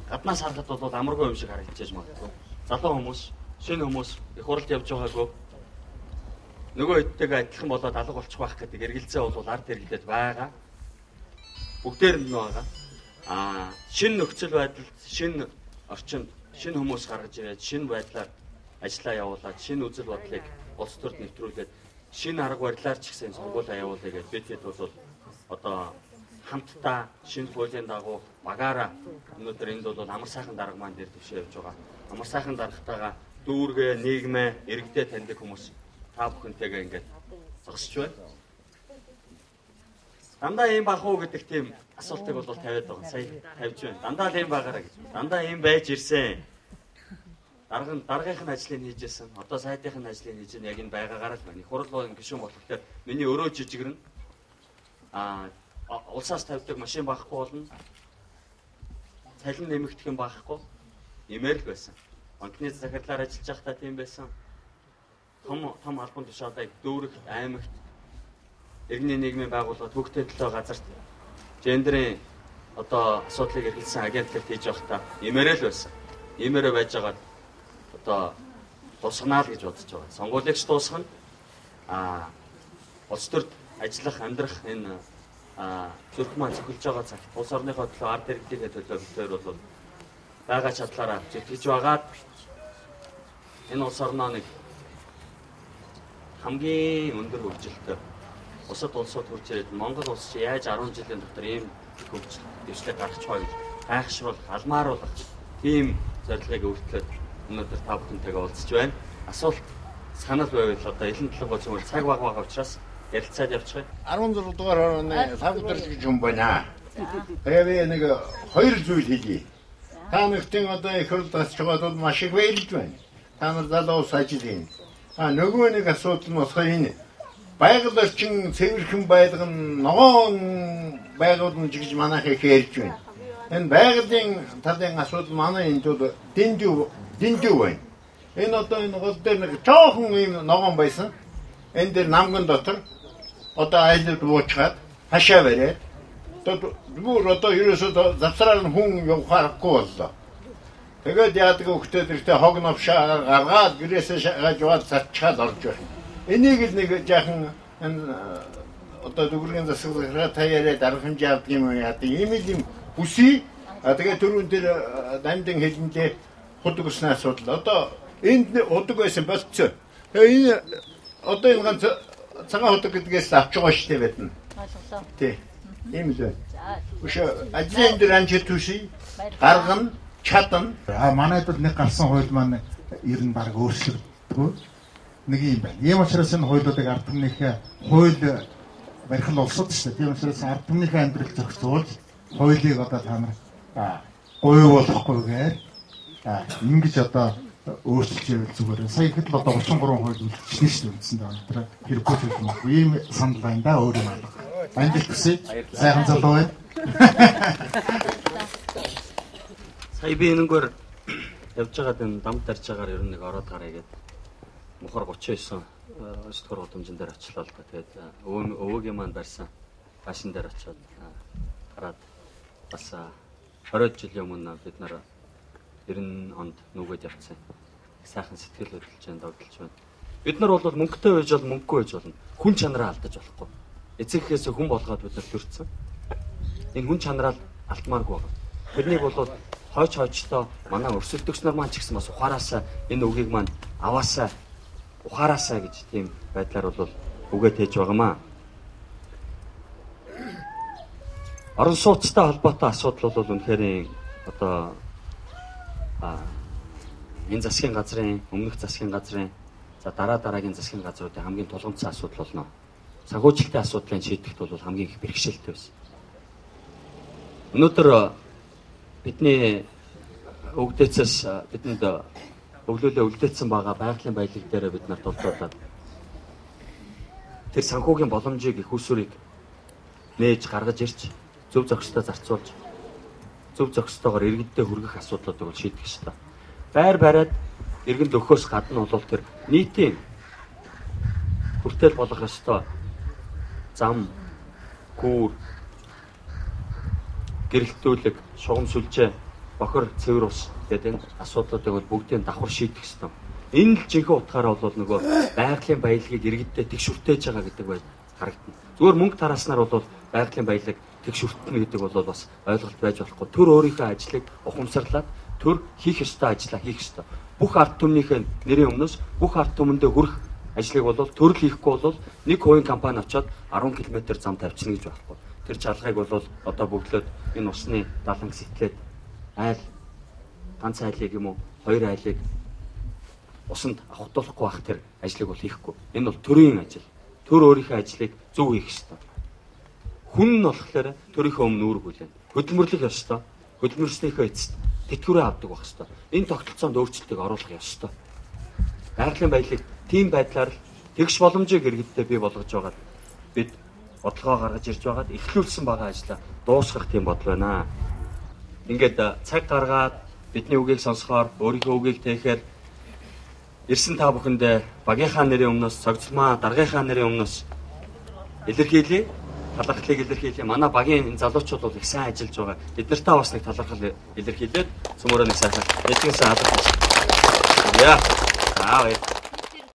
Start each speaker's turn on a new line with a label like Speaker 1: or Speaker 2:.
Speaker 1: гаднаас харахад бол амаргүй юм шиг харагдчихэж магадгүй. Залуу хүмүүс, шинэ хүмүүс их хуралд явж байгаагүй. Нөгөө хэдтэйгээ адилхан болоод алга болчих байх гэдэг эргэлзээ бол ард иргэдэд байгаа. Бүгдээр нь байгаа. Шинэ нөхцөл байдалд, шинэ орчинд, шинэ хүмүүс гаргаж ирээд, шинэ байдлаар ажиллаа явуулаад, шинэ үзэл бодлыг улс төрд нэвтрүүлээд, шинэ арга барилаар ч гэсэн сонгуулиа явуулъя гэж бид хэд бол одоо хамтдаа шинэ хуулийн дагуу багаараа өнөөдөр энд бол амар сайхан дарга маань дээр төвшөө явж байгаа. Амар сайхан даргатайгаа дүүргээ, нийгмээ, иргэдээ таньдаг хүмүүс та бүхэнтэйгээ ингээд зогсож байна. Дандаа ийм бах уу гэдэг тийм асуултыг бол тавиад байгаа. Сая тавьж байна. Дандаа л ийм байгаараа гэж. Дандаа ийм байж ирсэн. Даргын ажлыг хийжсэн. Одоо сайдын ажлыг хийж яг энэ байгаагаар л байна. Их хурл бол гişүн болохоор миний өрөө жижигрэн улсаас тавьдаг машин байхгүй болно. Цалин нэмэгдэх юм байхгүй. Имээр л байсан. Банкны захирлаар ажиллаж байхдаа тийм байсан. Том албан тушаалыг дүүрэгт, аймагт иргэний нийгмийн байгууллагад хүүхдэд төлөө газарт гендерийн одоо асуудлыг эргэлзсэн агентлаг хийж байхдаа имээрээ л байсан. Имээрээ байж байгаа одоо тусгнаа л гэж бодож байгаа. Сонгуулийг ч дуусгана. Улс төрд ажиллах, амьдрах энэ зүрх маань цохилж байгаа цагт улс орныхоо төлөө ард иргэдийн төлөө битээр бол байгаа чадлаараа зүтгэж байгаад энэ улс орноо нэг хамгийн өндөр хөгжилтэй бусад улсууд хурж ирээд Монгол улс чи яаж 10 жилийн дотор ийм хөгжил дэвшлэг гаргах вэ гэж гайхшруулах, алмааруулах тийм зорилгыг өөрчлөөд өнөөдөр та бүхэнтэйгээ уулзч байна. Асуулт санал байвал одоо элен толгой зөвхөн цаг бага учраас ярилцаад явчихъя.
Speaker 2: 16 дугаар орны цаг өдрлөж юм байна. Тэгээд нэг хоёр зүйл хийлье. Та нэгтэн одоо их хурлаас чигээд бол маш их баярлж байна. Та нар залуу ус ажиллая. Нөгөө нэг асуудал нь болохоор энэ байгаль орчин цэвэрхэн байлга нь ногоон байгуулна гэж манайх их ярьж байна. Энэ байгалийн талын асуудал манай энд бол дэндүү байна. Энэ одоо энэ гол дээр нэг жоохон юм ногоон байсан. Энэ дээр намган дотор одоо айлд буучгаад хашаа бариад бүр одоо ерөөсөө завсраар нь хүн явахаарахгүй боллоо. Тэгээд яадаг хөхтөд ихтэй хог навшаа гаргаад гэрээсээ шагаж яваад цачаад орж байна. Энийг л нэг жаахан одоо дүгргийн засаглалаа таяараа дарга хэмжээ авдаг юм яадаг ийм юм хүсье. Тэгээд түрүүн дээр дамдын хэлэндээ худаг усны асуудал. Одоо энд худаг байсан болцоо. Тэгээ энэ одоо энэ ганц цагаан худаг гэдгээс авч байгаа шүү дээ бидэн.
Speaker 3: Ойлголоо.
Speaker 2: Тий. Ийм л байна. Өшөө ажлын дээр анчид түши гаргана чадна.
Speaker 4: Манайд бол нэг гарсан хууль маань ер нь баг өөрчлөгддөггүй. Нэг юм байна. Ийм учраас энэ хуулиудыг ард түмнийхээ хууль барих нь улсууд шүү дээ. Тийм учраас ард түмнийхээ амьдрал зохицуулж хуулийг одоо та нар гуй болохгүйгээр ингэж одоо өөрчилж ивэл зүгээр. Сая ихэд л одоо 33 хууль үлдчихсэн шүү дээ үндсэндээ өнөөдөр хэрэггүй юм уу? Ийм санал байна да өөр юм алга. Амжилт хүсье. Сайхан залуу бай.
Speaker 1: Сая би энэгээр явж байгаа энэ дамд дарж байгаагаар ер нь нэг ороод гараа гэдэг мухар 39 9-р удамжин дээр очлоо л да. Тэгээд өвөгийн маань барьсан башин дээр очиод гараад бас 20 жилийн өмнө бид нар 90 онд нүгэд явцсан. Сайхан сэтгэл хөдлөж байна, догдолж байна. Бид нар бол мөнгөтэй байж бол мөнгөгүй байж болно. Хүн чанараа алдаж болохгүй. Эцэгхээс хүн болгоод бид нар төрсөн. Энэ хүн чанараа алдмааргүй байна. Тэрнийг бол хойчтой манай өрсөлдөгч нар маань ч гэсэн бас ухаараасаа энэ үгийг маань аваасаа ухаараасаа гэж тийм байдлаар бол үгээ тээж байгаамаа. Орон сууцтай холбоотой асуудал бол үнэхээр одоо энэ засгийн газрын, өмнөх засгийн газрын, за дараагийн засгийн газруудын хамгийн тулгымцсан асуудал болно. Санхүүжилтийн асуудлыг шийдэхэд бол хамгийн их бэрхшээлтэй байсан. Өнөөдөр бидний өвгдөөцөөс бидэнд өглөөлөө үлдээсэн байгаа байгалийн баялаг дээр бид нар дулдуулаад тэр санхүүгийн боломжийг их усүрийг нээж гаргаж ирж зөв зохистой зарцуулж зөв зохистойгоор иргэддээ хүргэх асуудлуудыг бол шийдэх ёстой. Байр бариад иргэнд өгөхөөс гадна бол тэр нийтийн хүртэл болох ёстой зам, гүүр, гэрэлтүүлэг, шугам сүлжээ бохор цэвэр ус гэдэг энэ асуудлуудыг бол бүгдийг давхар шийдэх ёстой. Энэ л жинхэнэ утгаараа бол нөгөө байгалийн баялагийг иргэддээ тэгшүртээж байгаа гэдэг бай харагдана. Зүгээр мөнгө тарааснаар бол байгалийн баялаг тэгшүртнэ гэдэг бол бас ойлголт байж болохгүй. Төр өөрийнхөө ажлыг ухамсарлаад төр хийх ёстой ажлаа хийх ёстой. Бүх ард түмнийхээ нэрийн өмнөөс бүх ард түмэндээ хүрэх ажлыг бол төр л хийхгүй бол нэг хувийн компани очоод 10 км зам тавьчихна гэж байхгүй. Тэр чалгайг бол одоо бүгдлөөд энэ усны даланг сэтгээд айл ганц айлыг юм уу хоёр айлыг усанд авахтуулахгүй байх тэр ажлыг бол хийхгүй. Энэ бол төрийн ажил. Төр өөрийнхөө ажлыг зөв хийх ёстой. Хүн нь болохоор төрийнхөө өмнө үүрэг хүлээн. Хөдөлмөрлөх ёстой. Хөдөлмөрснийхөө эцэст тэтгэврээ авдаг байх ёстой. Энэ тогтолцоонд өөрчлөлтийг оруулах ёстой. Байгалийн баялаг тийм байдлаар л тэгш боломжийг иргэддээ бий болгож байгаа. Бид бодлогоо гаргаж ирж байгаад эхлүүлсэн байгаа ажлаа дуусгах тийм бодол байна. Ингээд цаг гаргаад бидний үгийг сонсохоор өөрийнхөө үгийг тээхээр ирсэн та бүхэндээ багийнхаа нэрийн өмнөөс цогцлмаа даргийнхаа нэрийн өмнөөс илэрхийлье. Талархлыг илэрхийлье. Манай багийн энэ залуучууд бол их сайн ажиллаж байгаа. Бид нартай бас нэг талархал илэрхийлээд цөмөрөө нэг сайхан эцгээс алга. Яа. Аа